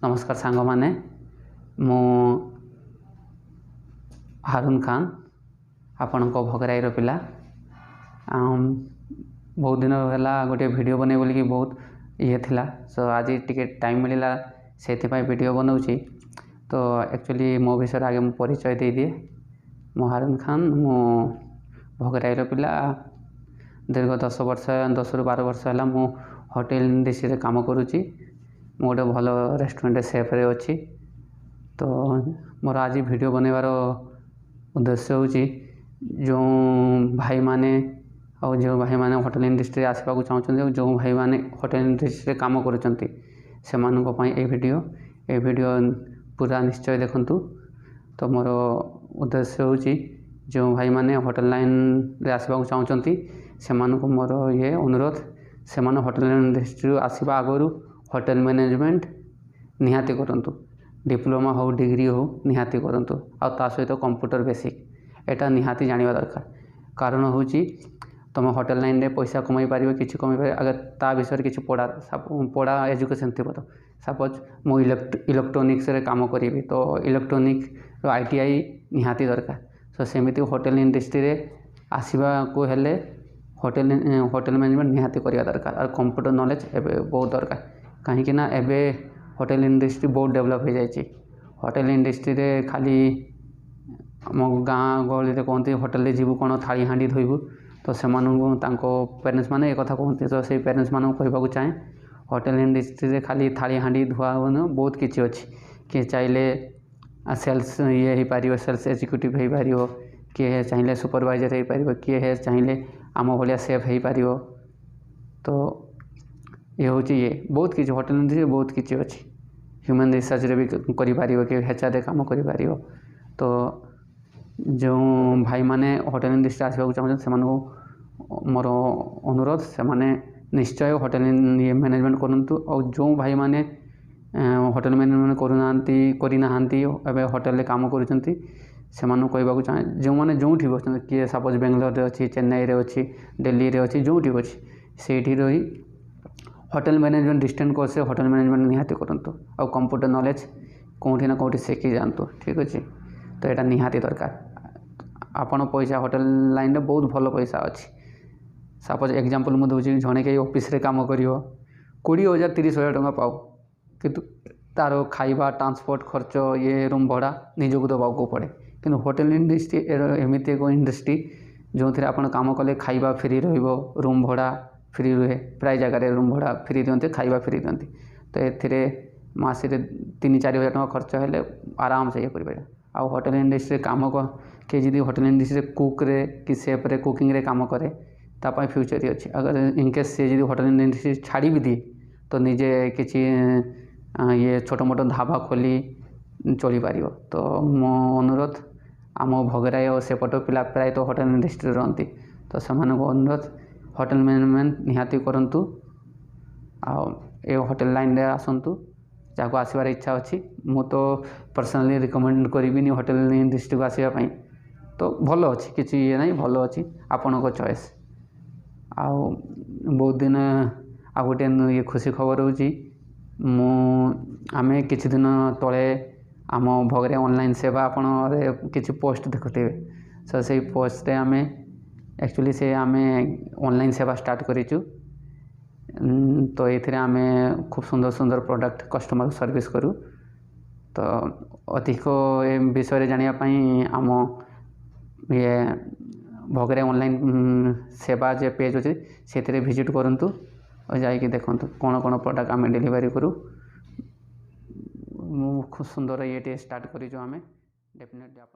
नमस्कार सांग माने मु हारून खान आपण को भगराईर पिला बहुत दिन है गोटे वीडियो बने बोल कि बहुत ये थिला सो आज टिके टाइम मिलला से वीडियो बनाऊँगी। तो एक्चुअली मो विषय आगे मुझे परिचय दे दिए। मु हारून खान मु भगराईर पिला दीर्घ 10 वर्ष 10 ରୁ 12 वर्ष है मु होटेल इंडस्ट्री काम करुँची। मु गोटे भल रेस्टोरेंट सेफ्रे अच्छी। तो मोर आज वीडियो बनवार उद्देश्य हूँ जो भाई माने और जो भाई माने होटेल इंडस्ट्री आसवा चाहते जो भाई माने होटेल इंडस्ट्री काम करुँच से वीडियो पूरा निश्चय देखंतु। तो मोर उद्देश्य हूँ जो भाई माने होटेल लाइन रे आसवा चाहते से मोर ये अनुरोध से होटेल इंडस्ट्री आसवा आगु होटेल मैनेजमेंट निहाती करंतु। डिप्लोमा हो डिग्री हो निहाती करंतु आ ता सहित कंप्यूटर बेसिक एटा निहाती जानिबा दरकार। कारण हूँ तुम होटेल लाइन रे पैसा कमाई पार कि कमाई पार अगर ता विषय किसी पढ़ा एजुकेशन थी तो सपोज मु इलेक्ट्रोनिक्स रे काम करी तो इलेक्ट्रोनिक ITI निहाती दरकार। सो सेमिति होटेल इंडस्ट्री रे आसवा को हेले होटेल मैनेजमेंट निहाती करिया दरकार और कंप्यूटर नॉलेज एबे बहुत दरकार। कहीं ना एबे होटेल इंडस्ट्री बहुत डेवलप हो जाए। होटेल इंडस्ट्री रे खाली आम गाँ गहली कहते होटेल जीवु कौन थाली हाँडी धोबू तो से पेरेंट्स मैंने एक कथा कहते तो से पेरेंट्स मान कहवाक चाहे होटेल इंडस्ट्री रे खाली थाली हाँडी धुआ बहुत किसी अच्छी किए चाहिए सेल्स ये हो पार सेल्स एग्जीक्यूटिव हो पार किए चाहिए सुपरवाइजर हो पार किए चाहिए आम भाया सेफ हो पार। तो ये हूँ ये बहुत किसी होटेल इंडस्ट्री बहुत किसी अच्छी ह्यूमन रिसर्च रे भी करिपारिबो कि HR काम करिपारिबो। तो जो भाई माने होटेल इंडस्ट्री आसवा चाहते से मोर अनुरोध से निश्चय होटेल मैनेजमेंट करूँ। और जो भाई माने होटेल मैनेजमेंट करना एवं होटेल काम करुँच से कहवाक चाहे जो मैंने जो बस किए सपोज बेंगलोर अच्छी चेन्नई रे अच्छी दिल्ली रे अच्छी जो अच्छी से रही hotel management distant course hotel management निहाती करंतु और कंप्यूटर नॉलेज कौटी ना कौटी शिखी जातु। ठीक अच्छे तो यहाँ निहाती दरकार। आपण पैसा होटेल लाइन में बहुत भल पैसा अच्छी। सपोज एग्जांपल मुझे जड़े कहीं ऑफिस रे काम कर 20,000 30,000 टଙ୍କା पाऊ किंतु तार खाइबा ट्रांसपोर्ट खर्च ये रूम भड़ा निजक देवाक पड़े। किंतु होटेल इंडस्ट्री एमती एक इंडस्ट्री जो थी आप काम कले खाइबा फ्री रूम भड़ा फ्री रुहे प्राय जगह रूम भड़ा फ्री दिखते खाइबा फ्री दिखती। तो ये मस 3-4 हज़ार टଙ୍କା खर्च हेले आराम से ये करें। आउ होटेल इंडस्ट्री काम किए जब होटेल इंडस्ट्री कुक रे कि सेफ रे कुकिंग रे काम करे तापाई फ्यूचर अच्छी। अगर इनकेस से जो होटेल इंडस्ट्री छाड़ी भी दिए तो निजे किसी ये छोटो मोटो ढाबा खोली चली पार। तो मो अनुरोध आम भगराई और सेपट पिला प्राय तो होटेल इंडस्ट्री रही तो से अनुरोध होटेल मैनेजमेंट निहाती करंतु। होटेल लाइन रे आसंतु जहाँ आसबार इच्छा अच्छी मु तो पर्सनाली रिकमेंड करी होटेल इंडस्ट्री को आसवाई। तो भल अच्छी किसी ये ना भल अच्छी आपण को चॉइस। आउ बहुत दिन आ गोटे ये खुशी खबर होची आमे किछि दिन तले आम भगरे ऑनलाइन सेवा आपण किछि पोस्ट देखुथे सो से पोस्ट रे आमे एक्चुअली से आमे ऑनलाइन सेवा स्टार्ट करिचु। तो ये आमे खूब सुंदर सुंदर प्रोडक्ट कस्टमर सर्विस करूँ। तो अधिक ए विषय जानापी आम ये भगरे ऑनलाइन सेवा जे पेज अच्छे से विजिट करंतु और जाइए देखु कौन कौन प्रोडक्ट आम डिलीवरी करूँ। खूब सुंदर ये स्टार्ट करूँ आम डेफिनेटली आप